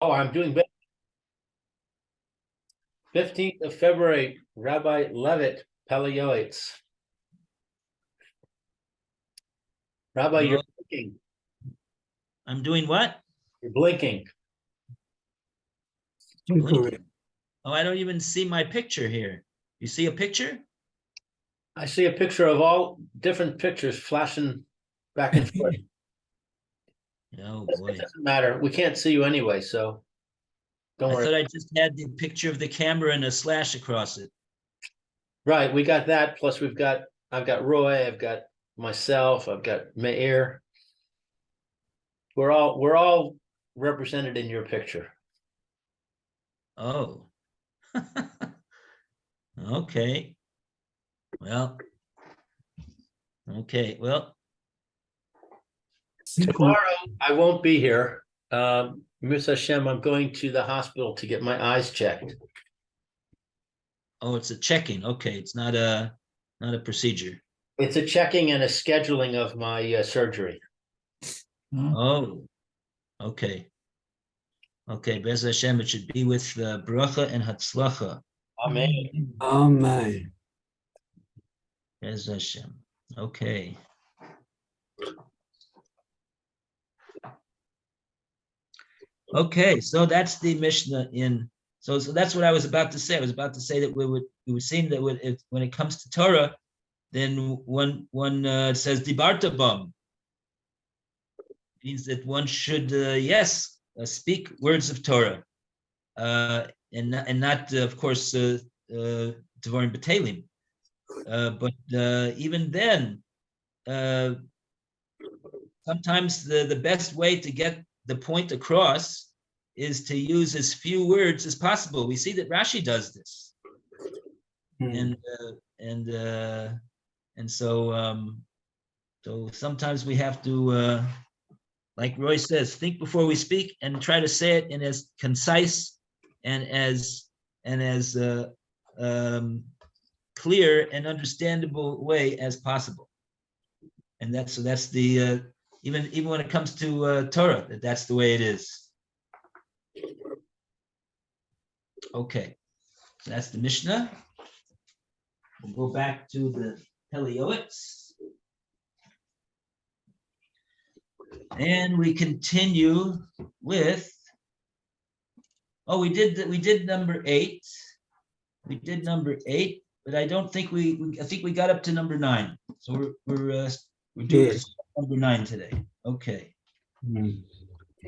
Oh, I'm doing better. 15th of February, Rabbi Levitt, Pele Yoetz. Rabbi, you're blinking. I'm doing what? You're blinking. Blinking. Oh, I don't even see my picture here. You see a picture? I see a picture of all different pictures flashing back and forth. Oh boy. It doesn't matter. We can't see you anyway, so don't worry. I thought I just had the picture of the camera and a slash across it. Right, we got that. Plus I've got Roy, I've got myself, I've got Meir. We're all represented in your picture. Oh. Okay. Well. Okay. Well. Tomorrow I won't be here. Mirza Hashem, I'm going to the hospital to get my eyes checked. Oh, it's a checking. Okay, it's not a procedure. It's a checking and a scheduling of my surgery. Oh, okay. Okay, Bez Hashem, it should be with bracha and hatzlacha. Amen. Amen. Bez Hashem. Okay. Okay, so that's the Mishnah in. So that's what I was about to say. I was about to say that it would seem that when it comes to Torah, then one says dibarta bam. Means that one should speak words of Torah, and not of course devarim b'telim. But even then, sometimes the best way to get the point across is to use as few words as possible. We see that Rashi does this, and so sometimes we have to, like Roy says, think before we speak and try to say it in as concise and as clear and understandable way as possible. And that's the even when it comes to Torah, that's the way it is. Okay, so that's the Mishnah. We'll go back to the Pele Yoetz. And we continue with, we did number 8. We did number 8, but I don't think I think we got up to number 9. So we're doing number 9 today. Okay.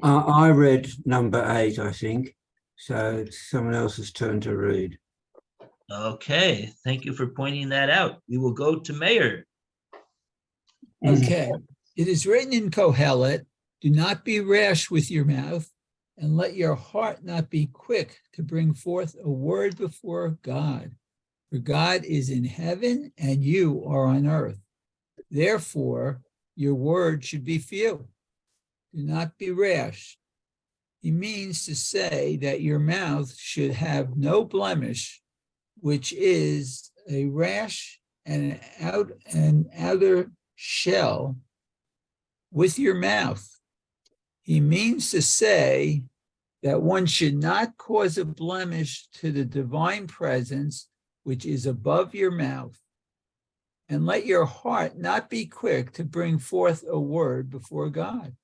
I read number 8, I think. So it's someone else's turn to read. Okay. Thank you for pointing that out. We will go to Meir. Okay. It is written in Kohelet, do not be rash with your mouth, and let your heart not be quick to bring forth a word before God. For God is in heaven, and you are on earth. Therefore, your word should be few. Do not be rash. He means to say that your mouth should have no blemish, which is a rash and an outer shell with your mouth. He means to say that one should not cause a blemish to the divine presence, which is above your mouth. And let your heart not be quick to bring forth a word before God.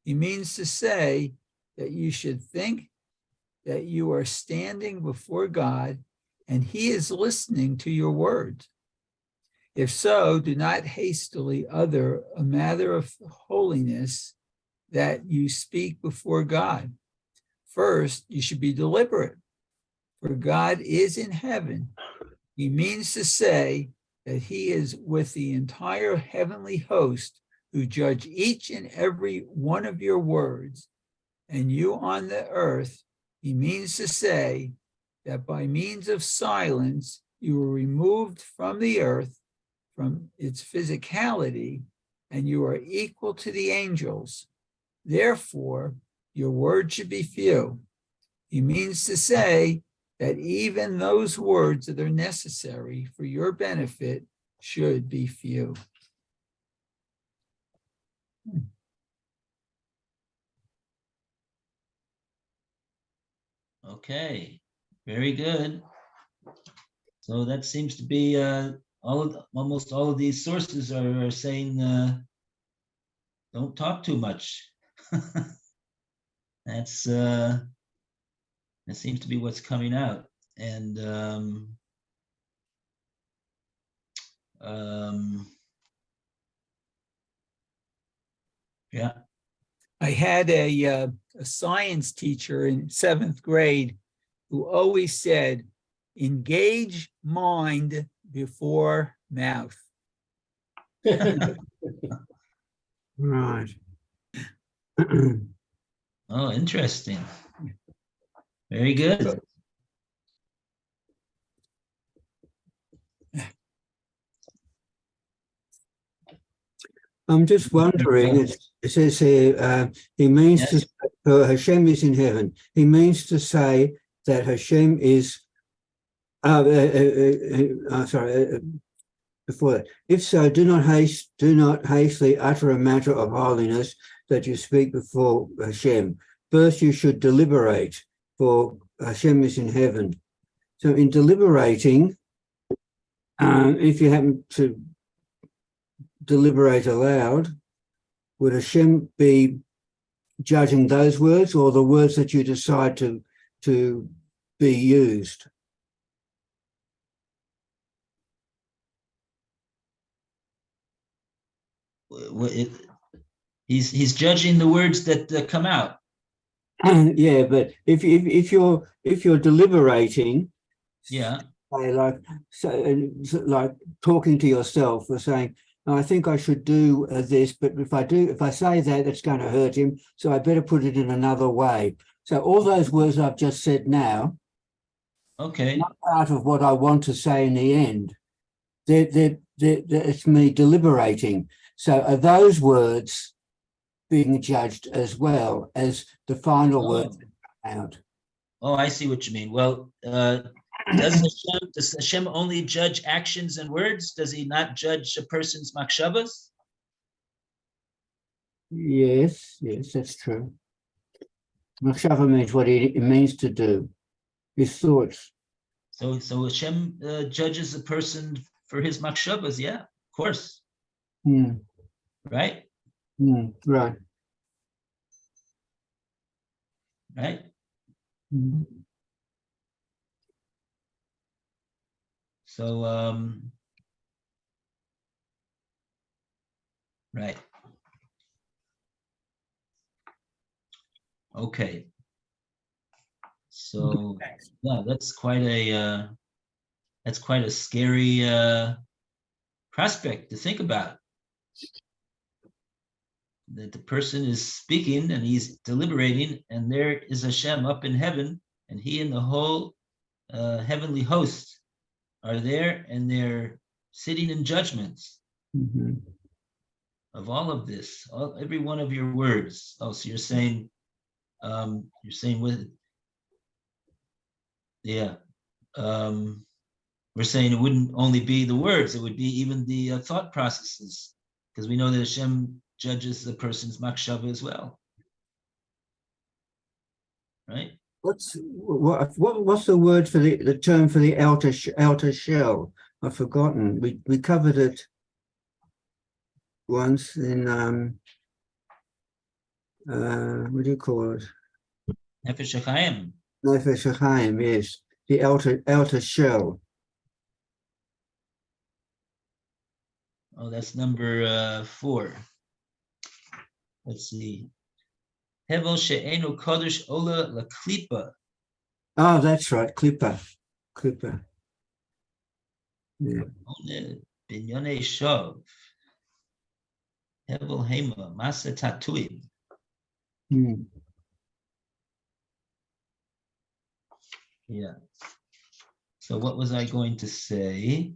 He means to say that you should think that you are standing before God and he is listening to your words. If so, do not hastily utter a matter of holiness that you speak before God. First, you should be deliberate, for God is in heaven. He means to say that he is with the entire heavenly host who judge each and every one of your words, and you on the earth. He means to say that by means of silence, you were removed from the earth, from its physicality, and you are equal to the angels. Therefore, your word should be few. He means to say that even those words that are necessary for your benefit should be few. Okay, very good. So that seems to be almost all of these sources are saying don't talk too much. That's that seems to be what's coming out. And yeah. I had a science teacher in 7th grade who always said, engage mind before mouth. Right. Oh, interesting. Very good. I'm just wondering, it says here, he means Yes. to say, Hashem is in heaven. He means to say that Hashem is, before that, if so, do not hastily utter a matter of holiness that you speak before Hashem. First, you should deliberate, for Hashem is in heaven. So in deliberating, if you happen to deliberate aloud, would Hashem be judging those words or the words that you decide to be used? He's judging the words that come out. Yeah, but if you're deliberating, Yeah. like talking to yourself or saying, I think I should do this, but if I say that, that's going to hurt him, so I better put it in another way. So all those words I've just said now, Okay. not part of what I want to say in the end. It's me deliberating. So are those words being judged as well as the final words out? Oh, I see what you mean. Well, does Hashem only judge actions and words? Does he not judge a person's makshavas? Yes, that's true. Machshava means what it means to do, his thoughts. So Hashem judges a person for his makshavas, yeah, of course. Right? Right. Right? So, right. Okay. So, yeah, that's quite a scary prospect to think about. That the person is speaking and he's deliberating, and there is Hashem up in heaven, and he and the whole heavenly host are there, and they're sitting in judgments of all of this, every one of your words. Oh, so you're saying with, yeah, we're saying it wouldn't only be the words, it would be even the thought processes, because we know that Hashem judges the person's makshava as well, right? What's the word for the term for the outer shell? I've forgotten. We covered it once in what do you call it? Nefesh HaChaim. Nefesh HaChaim, yes, the outer shell. Oh, that's number 4. Let's see. Hevel she'enu kodesh ola laklipa. Oh, that's right, klippa. Yeah. Binyone shov. Hevel hema masa tatuim. Yeah. So what was I going to say?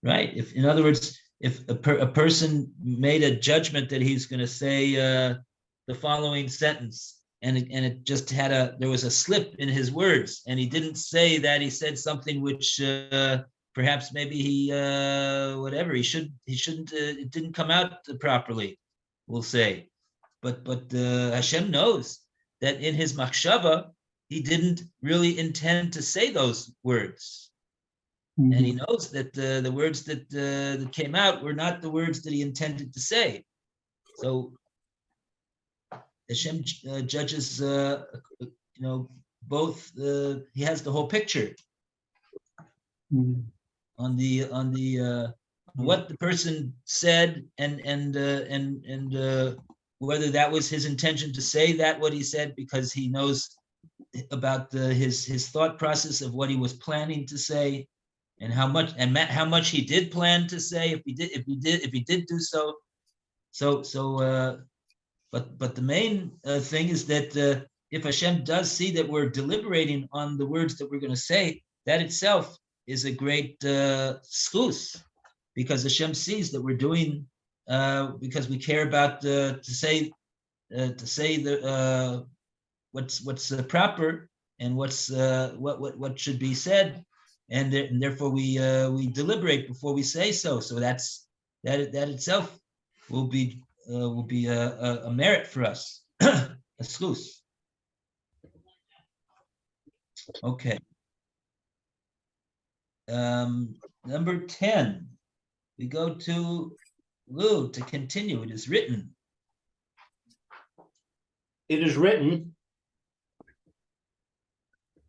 Right. If, in other words, if a person made a judgment that he's going to say the following sentence, and it just there was a slip in his words, and he didn't say that, he said something which perhaps maybe he shouldn't, it didn't come out properly, we'll say. Hashem knows that in his machshava, he didn't really intend to say those words. And he knows that the words that came out were not the words that he intended to say. So Hashem judges, both. He has the whole picture on the what the person said and whether that was his intention to say that what he said because he knows about his thought process of what he was planning to say and how much he did plan to say if he did do so. But the main thing is that if Hashem does see that we're deliberating on the words that we're going to say, that itself is a great schus, because Hashem sees that we're doing because we care about to say the what's proper and what should be said, and therefore we deliberate before we say so. So that itself will be a merit for us, a schus. Okay. Number 10, we go to Lou to continue. It is written. It is written,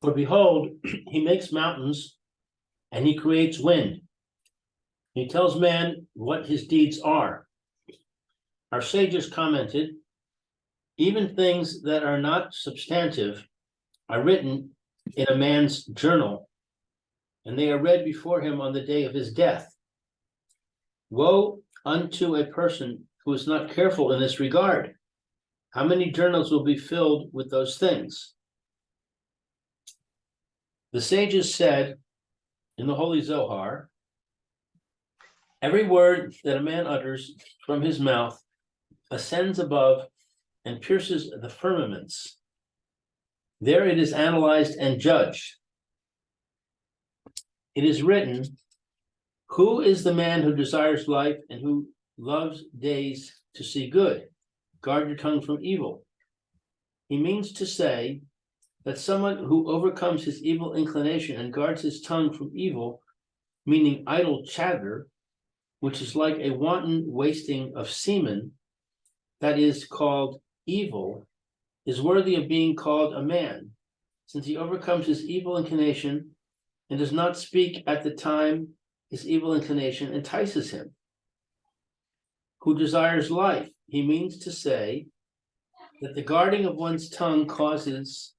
for behold, he makes mountains and he creates wind. He tells man what his deeds are. Our sages commented, even things that are not substantive are written in a man's journal, and they are read before him on the day of his death. Woe unto a person who is not careful in this regard. How many journals will be filled with those things? The sages said in the Holy Zohar, every word that a man utters from his mouth ascends above and pierces the firmaments. There it is analyzed and judged. It is written, who is the man who desires life and who loves days to see good? Guard your tongue from evil. He means to say that someone who overcomes his evil inclination and guards his tongue from evil, meaning idle chatter, which is like a wanton wasting of semen, that is called evil, is worthy of being called a man, since he overcomes his evil inclination and does not speak at the time his evil inclination entices him. Who desires life, he means to say that the guarding of one's tongue causes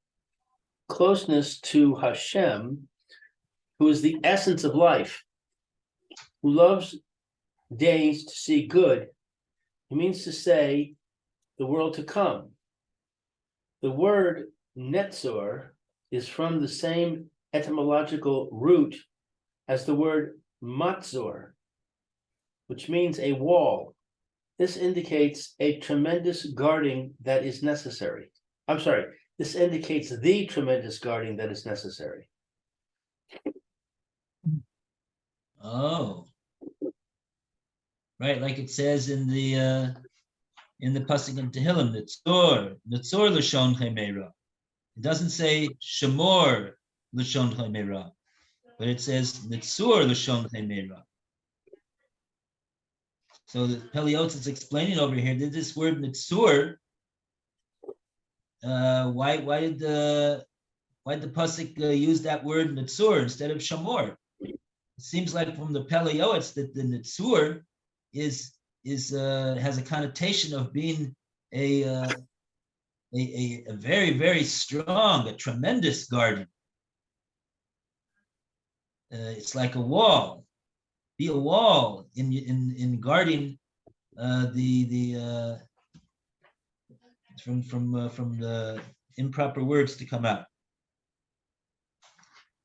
closeness to Hashem, who is the essence of life, who loves days to see good. He means to say the world to come. The word netzor is from the same etymological root as the word matzor, which means a wall. This indicates a tremendous guarding that is necessary. This indicates the tremendous guarding that is necessary. Oh, right, like it says in the pasuk in Tehillim, Netzor l'shon chemera. It doesn't say Shemor l'shon chemera, but it says Netzor l'shon chemera. So the Pele Yoetz is explaining over here that this word Netzor, why did the pasuk use that word Netzor instead of Shamor? It seems like from the Pele Yoetz that the Netzor has a connotation of being a very, very strong, a tremendous guardian. It's like a wall. Be a wall in guarding from the improper words to come out.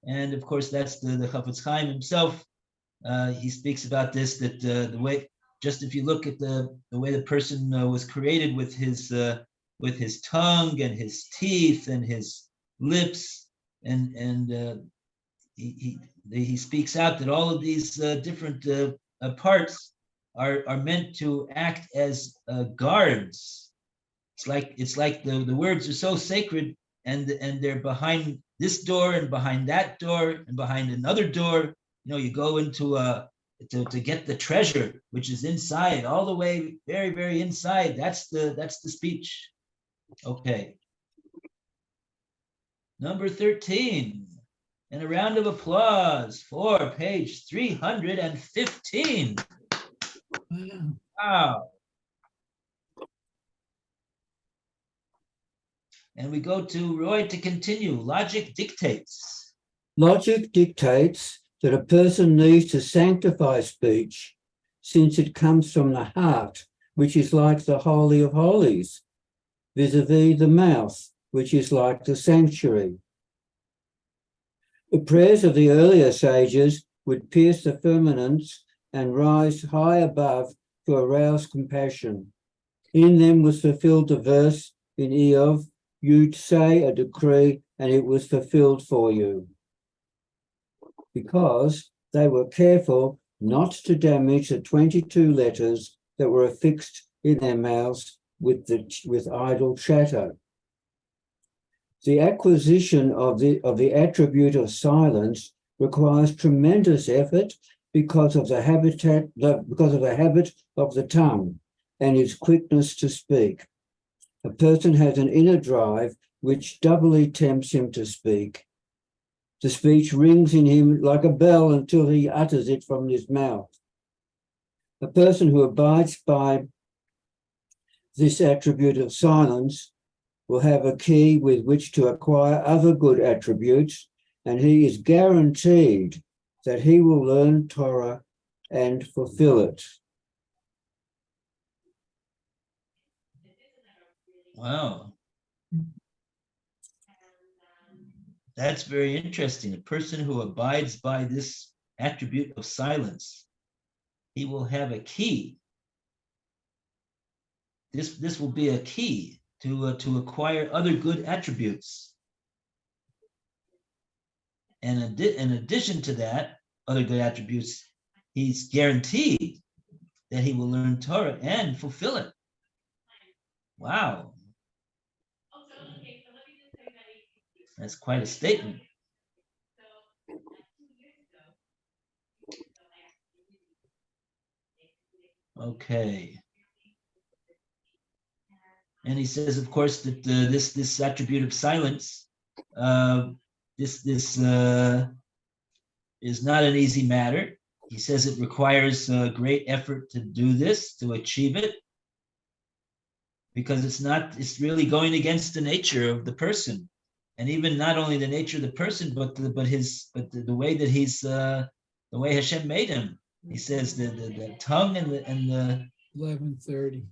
And of course, that's the Chafetz Chaim himself. He speaks about this, that the way, just if you look at the way the person was created with his tongue and his teeth and his lips, and he speaks out that all of these different parts are meant to act as guards It's like the words are so sacred, and they're behind this door and behind that door and behind another door. You know, you go into to get the treasure, which is inside, all the way very, very inside. That's the speech. Okay. Number 13. And a round of applause for page 315. Wow. Wow. And we go to Roy to continue. Logic dictates. Logic dictates that a person needs to sanctify speech, since it comes from the heart, which is like the Holy of Holies, vis-a-vis the mouth, which is like the sanctuary. The prayers of the earlier sages would pierce the firmaments and rise high above to arouse compassion. In them was fulfilled the verse in Eov, "You'd say a decree and it was fulfilled for you," because they were careful not to damage the 22 letters that were affixed in their mouths with idle chatter. The acquisition of the attribute of silence requires tremendous effort because of the habit of the tongue and its quickness to speak. A person has an inner drive which doubly tempts him to speak. The speech rings in him like a bell until he utters it from his mouth. A person who abides by this attribute of silence will have a key with which to acquire other good attributes, and he is guaranteed that he will learn Torah and fulfill it. Wow. That's very interesting. A person who abides by this attribute of silence, he will have a key. This will be a key to acquire other good attributes. And in addition to that, other good attributes, he's guaranteed that he will learn Torah and fulfill it. Wow. That's quite a statement. Okay. And he says, of course, that this attribute of silence, this is not an easy matter. He says it requires great effort to do this, to achieve it, because it's really going against the nature of the person, and even not only the nature of the person, but the way that the way Hashem made him. He says the tongue and the 11:30.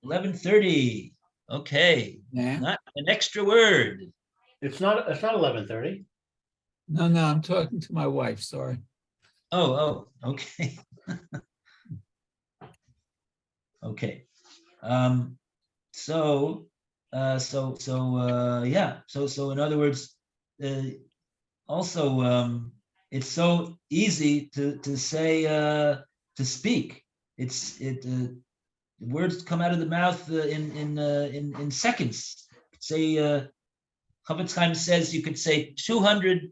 11:30. Okay, Yeah. not an extra word. It's not 11:30. No, I'm talking to my wife. Sorry. Oh, okay. Okay. So in other words, also it's so easy to say to speak. The words come out of the mouth in seconds. Say Chavetz Chaim says you could say 200.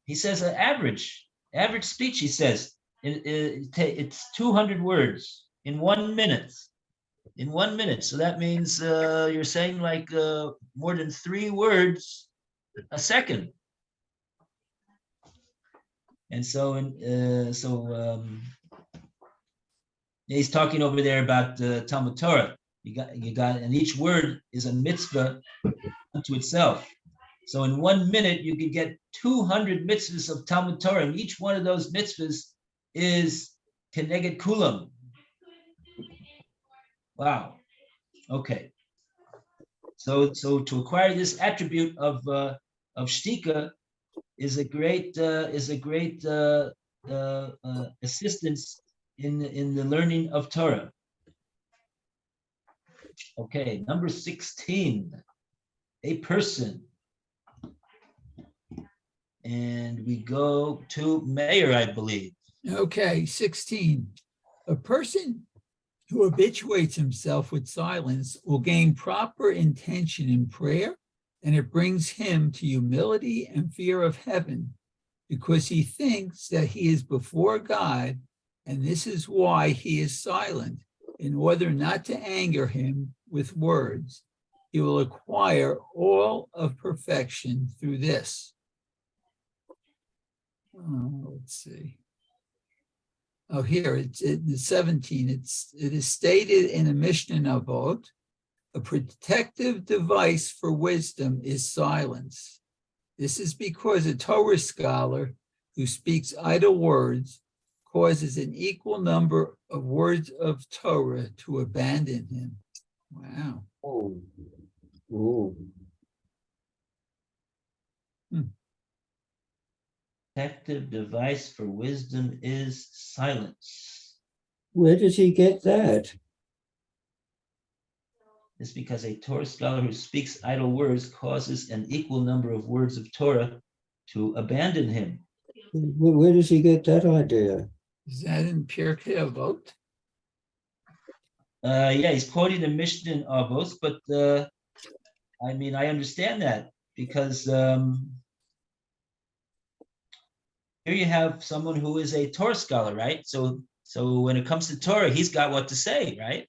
He says an average speech. He says it's 200 words in 1 minute. In 1 minute, so that means you're saying like more than 3 words a second. And so he's talking over there about Talmud Torah. You got, and each word is a mitzvah unto itself. So in 1 minute, you could get 200 mitzvahs of Talmud Torah, and each one of those mitzvahs is keneged kulam. Wow. Okay. So to acquire this attribute of shtika is a great assistance in the learning of Torah. Okay, number 16, a person. And we go to Meir, I believe. Okay, 16. A person who habituates himself with silence will gain proper intention in prayer, and it brings him to humility and fear of heaven, because he thinks that he is before God, and this is why he is silent, in order not to anger him with words. He will acquire all of perfection through this. Let's see. Oh, here it's in 17. It is stated in a Mishnah Avot, a protective device for wisdom is silence. This is because a Torah scholar who speaks idle words causes an equal number of words of Torah to abandon him. Wow. Oh. Oh. Protective device for wisdom is silence. Where does he get that? It's because a Torah scholar who speaks idle words causes an equal number of words of Torah to abandon him. Where does he get that idea? Is that in Pirkei Avot? Yeah, he's quoting the Mishnah in Avos, but I mean, I understand that because here you have someone who is a Torah scholar, right? So when it comes to Torah, he's got what to say, right?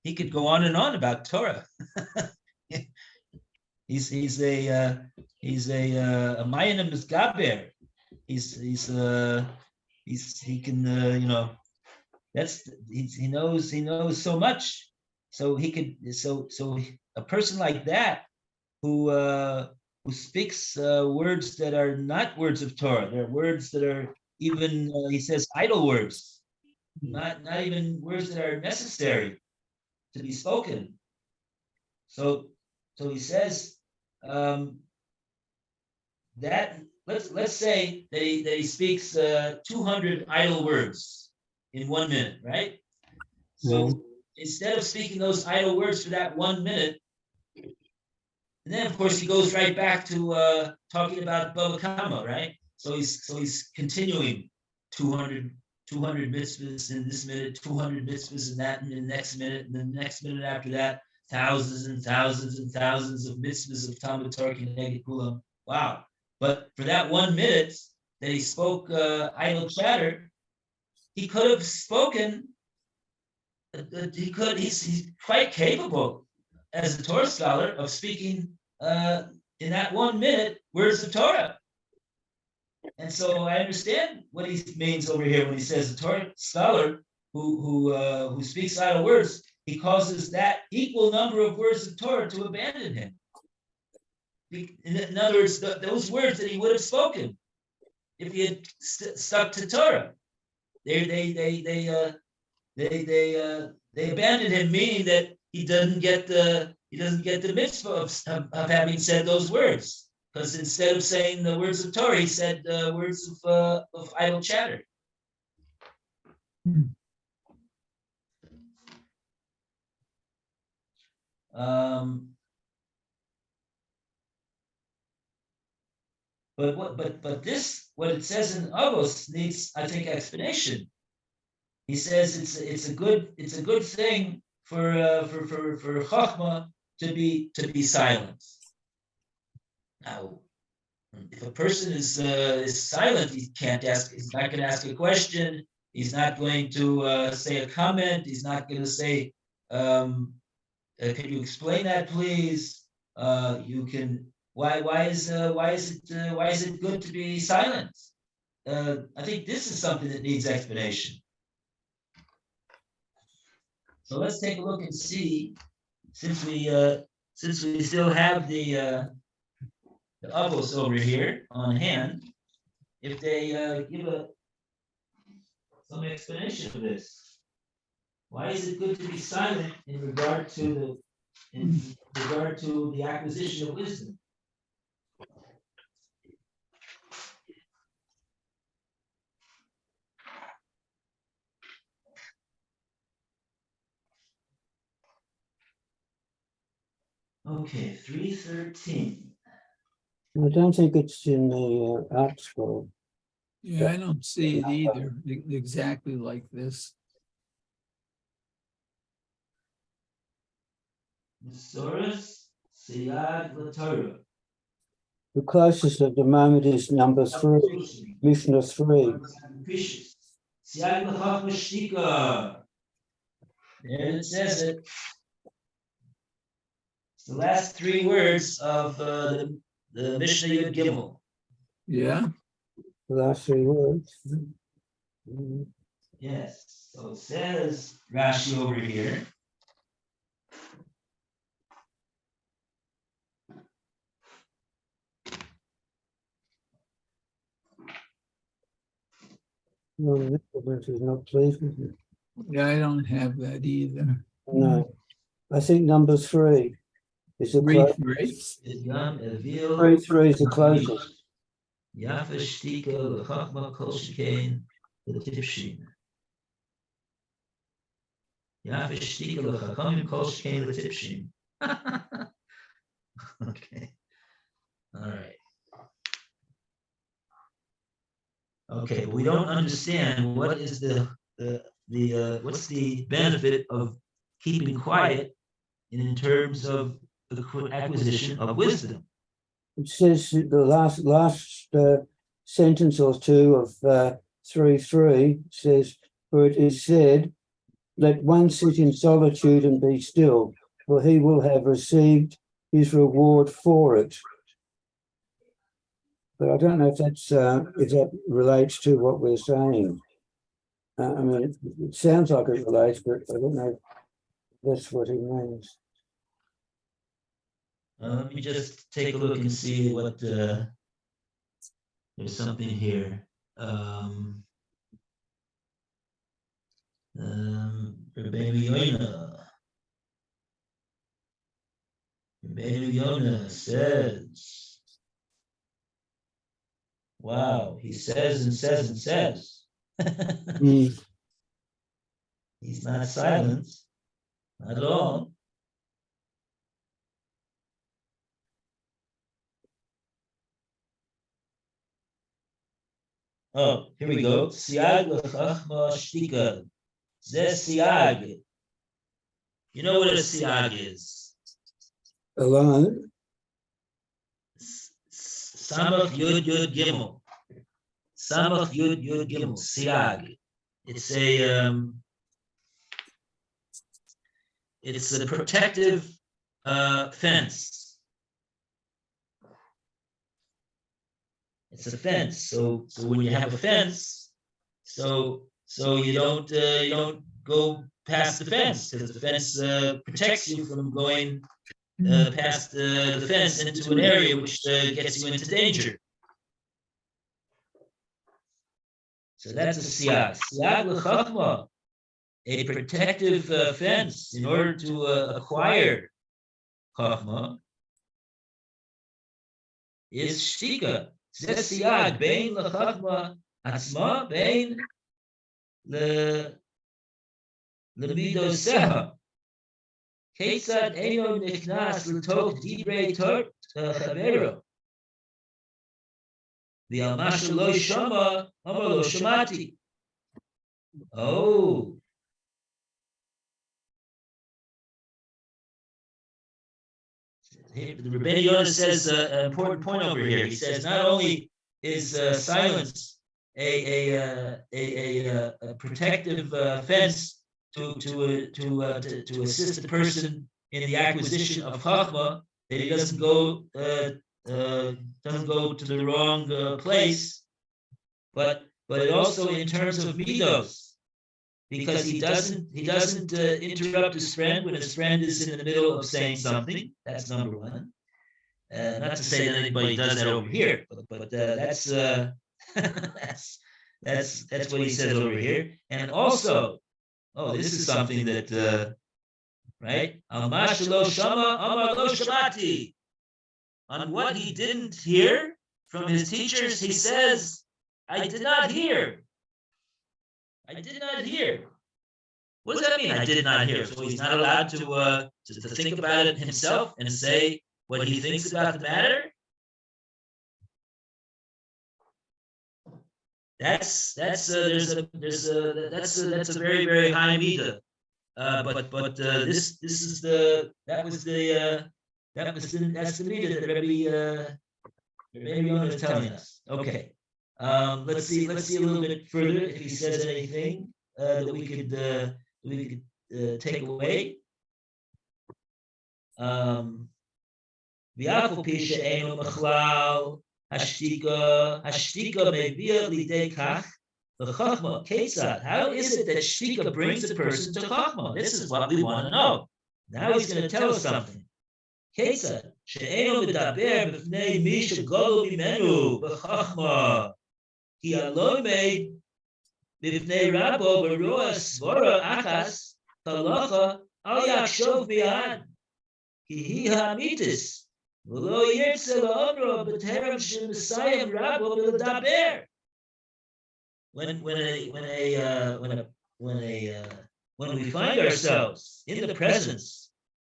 He could go on and on about Torah. he's a Mayanim Misgaber. He can you know, he knows so much. So he could so a person like that who speaks words that are not words of Torah. They're words that are even he says idle words, not even words that are necessary to be spoken. So he says that let's say that he speaks 200 idle words in 1 minute, right? So instead of speaking those idle words for that 1 minute, and then of course he goes right back to talking about Bava Kama, right? So he's continuing 200 mitzvahs in this minute, 200 mitzvahs in that, in the next minute, and the next minute after that, thousands and thousands and thousands of mitzvahs of Talmud Torah Keneged Kulam. Wow! But for that 1 minute that he spoke idle chatter, he could have spoken. He's quite capable as a Torah scholar of speaking in that 1 minute words of Torah. And so I understand what he means over here when he says a Torah scholar who speaks idle words, he causes that equal number of words of Torah to abandon him. In other words, those words that he would have spoken if he had stuck to Torah, they abandoned him, meaning that he doesn't get the mitzvah of having said those words, because instead of saying the words of Torah, he said words of idle chatter. But this, what it says in Avos, needs, I think, explanation. He says it's a good thing for Chachma to be silent. Now, if a person is silent, he's not going to ask a question. He's not going to say a comment. He's not going to say, "Can you explain that, please?" You can. Why is it good to be silent? I think this is something that needs explanation. So let's take a look and see, since we still have the Avos over here on hand, if they give some explanation for this. Why is it good to be silent in regard to the acquisition of wisdom? Okay, 313. I don't think it's in the art scroll. Yeah, I don't see it either exactly like this. Masoras Siyag Latorah. The closest at the moment is number 3, Mishnah 3. Siyag Lachachma Shtika. There it says it. It's the last 3 words of the Mishnah Yud Gimel. Yeah. The last 3 words. Yes. So it says Rashi over here. No, this is not pleased with it. Yeah, I don't have that either. No. I think number 3 is the 3, closest. 3. 3 is the closest. Yafa Shtika L'Chachma Kol Shekain L'Tipshin. Yafa Shtika L'Chachamim Kol Shekain L'Tipshin. Okay. All right. Okay, but we don't understand what is what's the benefit of keeping quiet in terms of the acquisition of wisdom. It says the last sentence or two of 3:3 says, "For it is said, let one sit in solitude and be still, for he will have received his reward for it." But I don't know if that relates to what we're saying. I mean, it sounds like it relates, but I don't know if that's what he means. Let me just take a look and see what there's something here. Rabbeinu Yonah says, wow, he says and says and says. He's not silent, not at all. Oh, here we go. Siag l'chachma shtika. Zeh siag. You know what a siag is? Alone. Samach yud yud gimel. Samach yud yud gimel. Siag. It's a protective fence. It's a fence. So when you have a fence, so you don't go past the fence, because the fence protects you from going past the fence into an area which gets you into danger. So that's a siag. Siag l'chachma, a protective fence in order to acquire chachma, is shtika. Zeh siag bein l'chachma atzma bein l'midoseha. Ketzad eino niknas l'tok divrei chavero. V'al masha lo shama amar lo shamati. Oh. The Rabbeinu Yonah says an important point over here. He says not only is silence a protective fence to assist the person in the acquisition of chachma, that he doesn't go to the wrong place, but it also in terms of midos, because he doesn't interrupt his friend when his friend is in the middle of saying something. That's number one. Not to say that anybody does that over here, but that's that's what he says over here. And also, this is something that right? Al-Mashalo Shama Amar Lo Shamati. On what he didn't hear from his teachers, he says, I did not hear. I did not hear. What does that mean? I did not hear. So he's not allowed to think about it himself and say what he thinks about the matter. That's a very, very high midah. This is that's the meter that Rabbi Yonah is telling us. Okay. Let's see a little bit further if he says anything that we could take away. V'afal pi she'eino machlal hashtika mevia lidei kach v'chachma ketzad. How is it that shtika brings a person to chachma? This is what we want to know. Now he's going to tell us something. Ketzad she'eino medaber b'fnei mi shegolu mimenu b'chachma ki alomed b'fnei rabo b'roa svora achas talacha al yakshov b'yad ki hi ha'amitis. When we find ourselves in the presence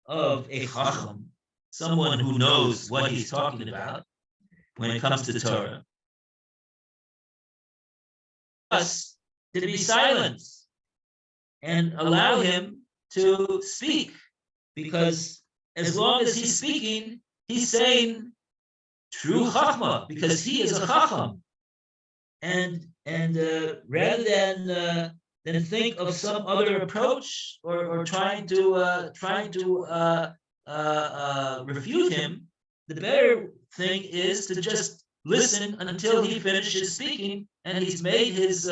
of a chacham, someone who knows what he's talking about when it comes to Torah, us to be silent and allow him to speak, because as long as he's speaking, he's saying true chachma, because he is a chacham, and rather than think of some other approach or trying to refute him, the better thing is to just listen until he finishes speaking and he's made his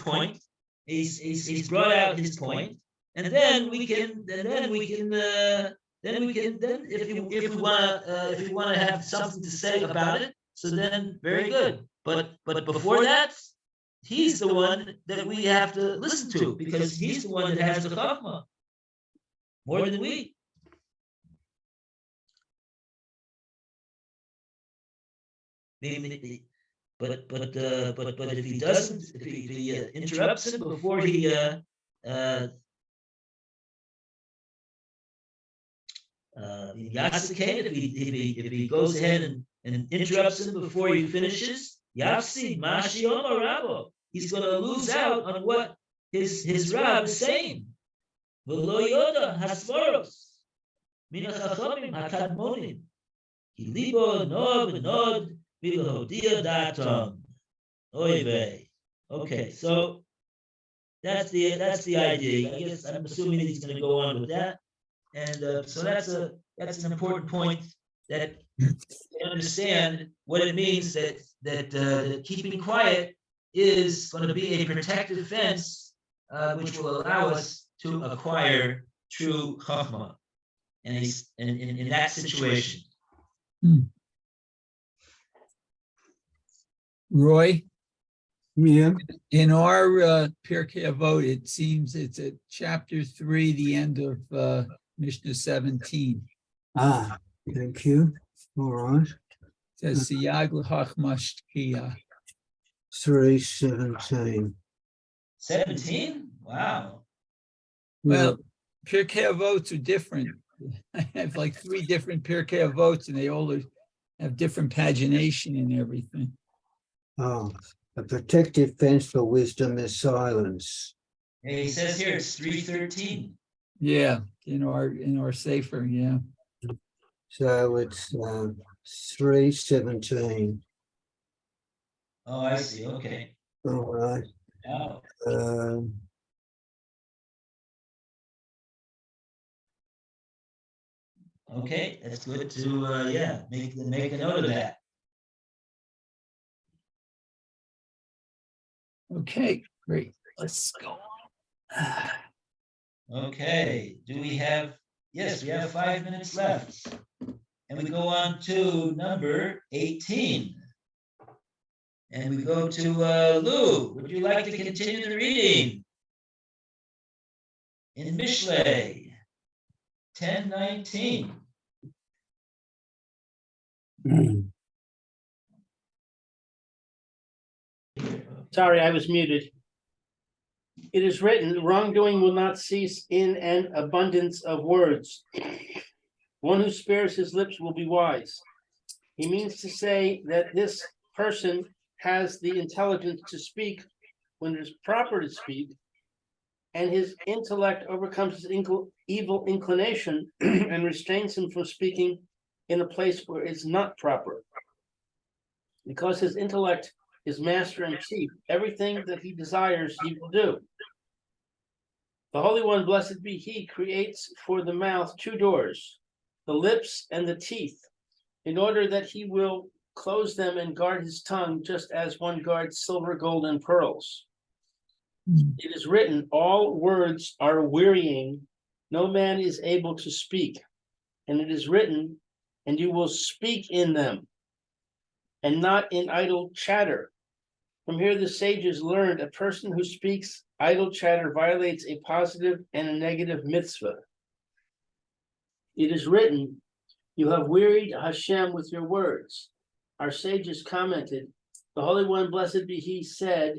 point. He's brought out his point, and then we can if you want to have something to say about it, so then very good. But before that, he's the one that we have to listen to, because he's the one that has the chachma more than we. But if he doesn't, if he interrupts him before he if he goes ahead and interrupts him before he finishes, Yafsid Mashi Omar Rabbo, he's going to lose out on what his Rab is saying. V'lo yoda hasvaros min hachachamim hakadmonim ki libo nod v'nod v'lohodia datam. Oy vey. Okay, so that's the idea. I guess I'm assuming he's going to go on with that. And so that's an important point, that you understand what it means that keeping quiet is going to be a protective fence, which will allow us to acquire true chachma, and in that situation. Roy, Yeah. in our Pirkei Avot, it seems it's at chapter 3, the end of Mishnah 17. Thank you. All right. It says Siyag l'chachma shkiya. 3:17. 17? Wow. Well, Pirkei Avot are different. I have like 3 different Pirkei Avot, and they all have different pagination and everything. Oh, a protective fence for wisdom is silence. And he says here it's 3:13. Yeah, in our Sefer, yeah. So it's 3:17. Oh, I see. Okay. All right. Wow. Okay, that's good to make a note of that. Okay, great. Let's go on. Okay, do we have, yes, we have 5 minutes left. And we go on to number 18. And we go to Lou. Would you like to continue the reading? In Mishlei 10:19. Sorry, I was muted. It is written, wrongdoing will not cease in an abundance of words. One who spares his lips will be wise. He means to say that this person has the intelligence to speak when it is proper to speak, and his intellect overcomes his evil inclination and restrains him from speaking in a place where it's not proper. Because his intellect is master and chief, everything that he desires he will do. The Holy One, blessed be he, creates for the mouth 2 doors, the lips and the teeth, in order that he will close them and guard his tongue, just as one guards silver, gold, and pearls. It is written, all words are wearying, no man is able to speak. And it is written, and you will speak in them, and not in idle chatter. From here the sages learned a person who speaks idle chatter violates a positive and a negative mitzvah. It is written, you have wearied Hashem with your words. Our sages commented, the Holy One, blessed be he, said,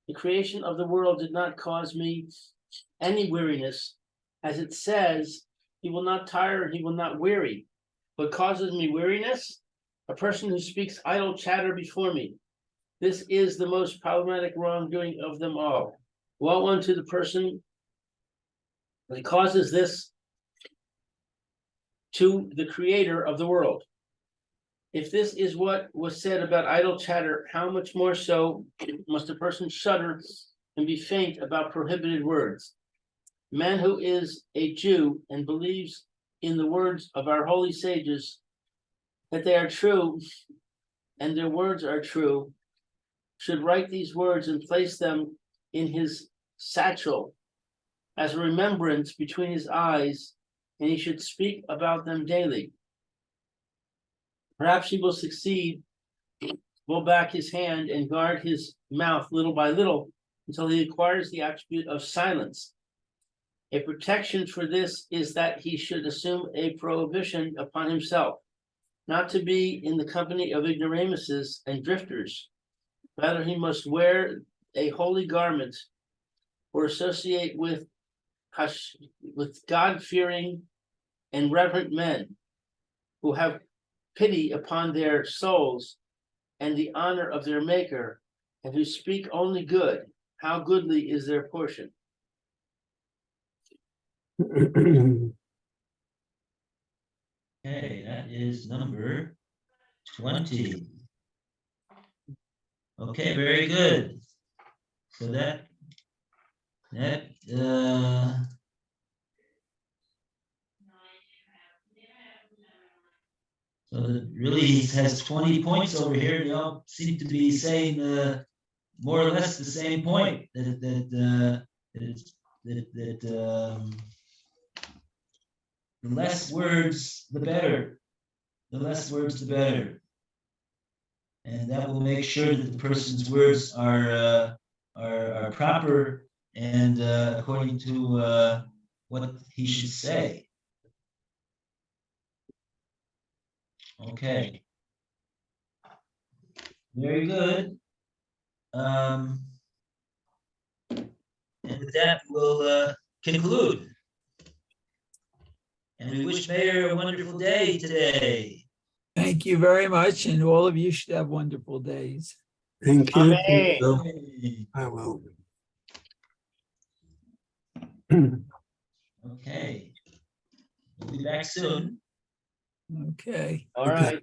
the creation of the world did not cause me any weariness. As it says, he will not tire and he will not weary. What causes me weariness? A person who speaks idle chatter before me. This is the most problematic wrongdoing of them all. Woe unto the person that causes this to the creator of the world. If this is what was said about idle chatter, how much more so must a person shudder and be faint about prohibited words? A man who is a Jew and believes in the words of our holy sages, that they are true and their words are true, should write these words and place them in his satchel as a remembrance between his eyes, and he should speak about them daily. Perhaps he will succeed, blow back his hand and guard his mouth little by little until he acquires the attribute of silence. A protection for this is that he should assume a prohibition upon himself, not to be in the company of ignoramuses and drifters. Rather, he must wear a holy garment or associate with God-fearing and reverent men who have pity upon their souls and the honor of their maker, and who speak only good. How goodly is their portion. Okay, that is number 20. Okay, very good. So that so it really has 20 points over here. They all seem to be saying more or less the same point, that the less words, the better. The less words, the better. And that will make sure that the person's words are proper and according to what he should say. Okay. Very good. And with that, we'll conclude. And we wish Mayor a wonderful day today. Thank you very much, and all of you should have wonderful days. Thank you. Amen. I will. Okay. We'll be back soon. Okay. All right.